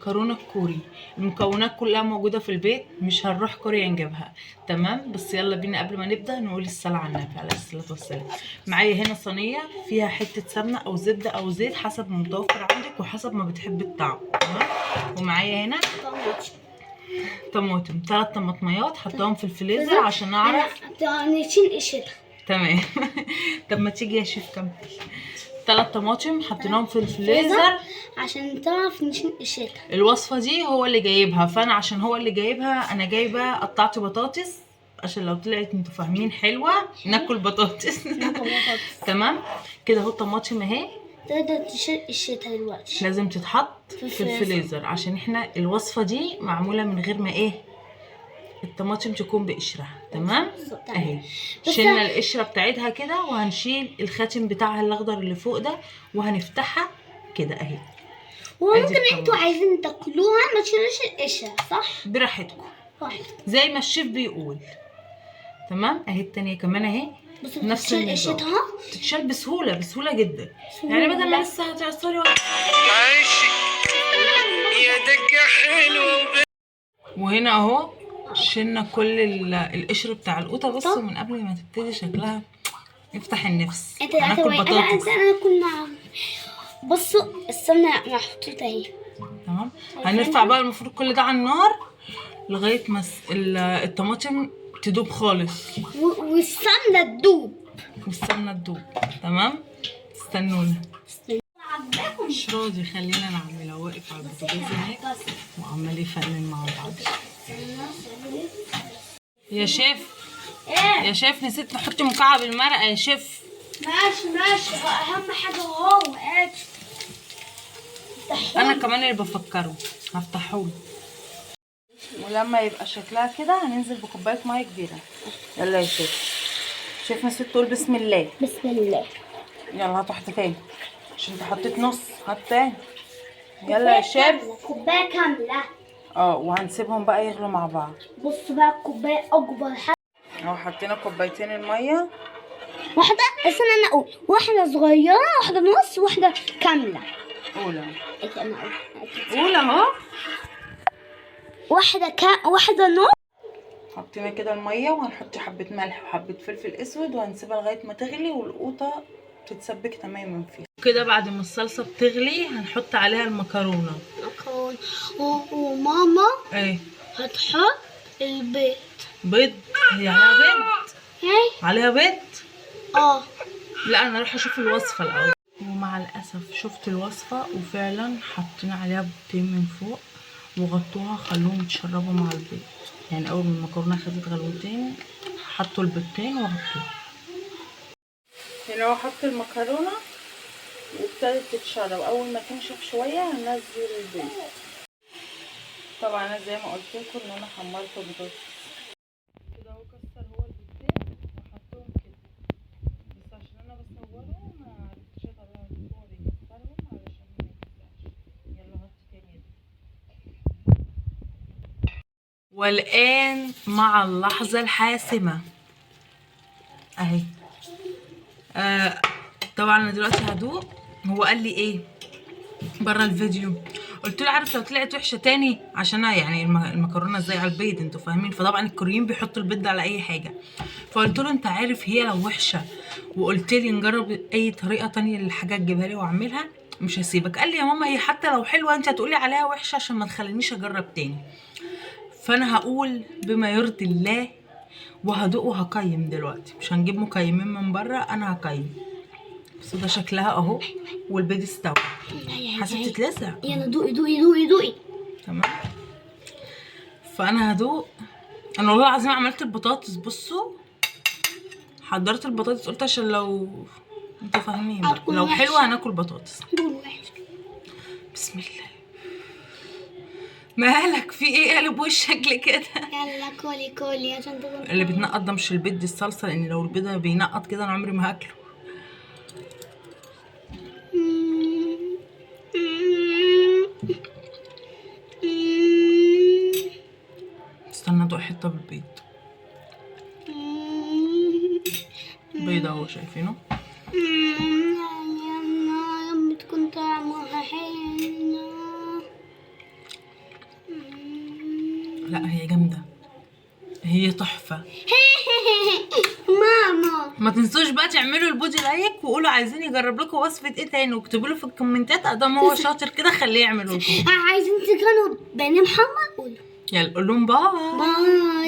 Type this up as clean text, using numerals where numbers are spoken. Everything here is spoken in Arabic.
مكرونه الكوري. المكونات كلها موجوده في البيت، مش هنروح كوريا نجيبها. تمام. بس يلا بينا قبل ما نبدا نقول الصلاه على النبي عليه الصلاه والسلام. معايا هنا صينيه فيها حته سمنه او زبده او زيت حسب ما متوفر عندك وحسب ما بتحب الطعم. تمام. ومعايا هنا طماطم، 3 طماطميات حطاهم في الفريزر عشان اعرف نشيل قشرها. تمام. طب ما تيجي يا شيف كمل. 3 طماطم حطيناهم في الفريزر عشان تعرف نشيل قشرها. الوصفه دي هو اللي جايبها، فانا عشان هو اللي جايبها انا جايبه قطعت بطاطس عشان لو طلعت انتوا فاهمين حلوه ناكل بطاطس. تمام كده اهو. الطماطم اهي تقدر تشيل قشرتها دلوقتي. لازم تتحط في الفريزر عشان احنا الوصفه دي معموله من غير ما ايه الطماطم تكون بقشرها. تمام اهي. شلنا القشره بتاعتها كده وهنشيل الخاتم بتاعها الاخضر اللي فوق ده وهنفتحها كده اهي. وممكن انتوا عايزين تاكلوها ما تشيلوش القشره صح؟ براحتكم زي ما الشيف بيقول. تمام اهي. التانية كمان اهي نفس قشرتها تتشال بسهوله جدا. يعني بدل ما لسه هتعصري يا دقه حلوه. وهنا اهو شلنا كل القشر بتاع القوطه. بص من قبل ما تبتدي شكلها يفتح النفس. هناكل بطاطس. انا اكل معاهم. بصوا السمنه محطوطه اهي. تمام. هنرفع بقى المفروض كل ده على النار لغايه ما الطماطم تدوب خالص والسمنه تدوب. تمام. استنونا. مش راضي خلينا نعملها. واقف على البوتاجاز هناك وعمال يفنن مع بعض. يا شيف يا شيف نسيت نحط مكعب المرقه يا شيف. ماشي اهم حاجه هو انا كمان اللي بفكره هفتحوله. ولما يبقى شكلها كده هننزل بكوبايه ميه كبيره. يلا يا شيف نسيت تقول بسم الله. بسم الله. يلا هات واحده تاني عشان انت حطيت نص. هات تاني. يلا يا شيف. كوبايه كامله. وهنسيبهم بقى يغلوا مع بعض. بصوا بقى الكوبايه اكبر حاجه اهو حطينا كوبايتين الميه. واحده انا اقول واحده صغيره واحده نص واحده كامله. اولى انا اولى اهو. واحده نص. حطينا كده الميه وهنحط حبه ملح وحبه فلفل اسود وهنسيبها لغايه ما تغلي والقوطه تتسبك تماما فيها. كده بعد ما الصلصه بتغلي هنحط عليها المكرونه. وماما ايه هتحط البيض. هي عليها بيض. لا انا اروح اشوف الوصفه الاول. ومع الاسف شفت الوصفه وفعلا حطينا عليها بيضتين من فوق وغطوها خلوهم يتشربوا مع البيض. يعني اول ما المكرونه خدت غلوتين حطوا البيضتين وغطوها. هنا هو حط المكرونه وابتدت تتشرب. اول ما تنشف شويه هننزل البيض. طبعا انا زي ما قلت لكم ان انا حمرت البيض كده اهو. كسر هو البيضتين وحطهم كده بس عشان انا بصورهم ما عرفتش اطلع الصور يكسرهم علشان ما يكسرش. يلا هات تاني. والآن مع اللحظة الحاسمة اهي. طبعا انا دلوقتي هدوق. هو قال لي ايه بره الفيديو؟ قلت له عارف لو طلعت وحشه تاني عشان يعني المكرونه ازاي على البيض انتوا فاهمين. فطبعا الكوريين بيحطوا البيض على اي حاجه. فقلت له انت عارف هي لو وحشه وقلت لي نجرب اي طريقه تانية للحاجه تجيبها لي واعملها مش هسيبك. قال لي يا ماما هي حتى لو حلوه انت هتقولي عليها وحشه عشان ما تخلينيش اجرب تاني. فانا هقول بما يرضي الله وهدوق وهقيم دلوقتي. مش هنجيب مقيمين من بره، انا هقيم. بس ده شكلها اهو والبيض استوى. حاسه بتتلسع. يلا دوقي. تمام. فانا هدوق. انا والله العظيم عملت البطاطس. بصوا حضرت البطاطس قلت عشان لو انتوا فاهمين لو حلوه هناكل بطاطس. بسم الله. مالك في ايه؟ قلب وشك كده. يلا كولي عشان تقول. اللي بتنقط ده مش البيض دي الصلصه. لان لو البيض بينقط كده انا عمري ما هاكله. استنى ادوق حته بالبيض. بيض اهو شايفينه. يا بتكون طعمها حلو. لا هي جامده، هي تحفه. ماما ما تنسوش بقى تعملوا البودي لايك وقولوا عايزين يجرب لكم وصفه ايه تاني، واكتبوا له في الكومنتات ادام هو شاطر كده خليه يعملوا لكم. عايزين تكونوا بني محمد. يلا قول لهم باي. باي.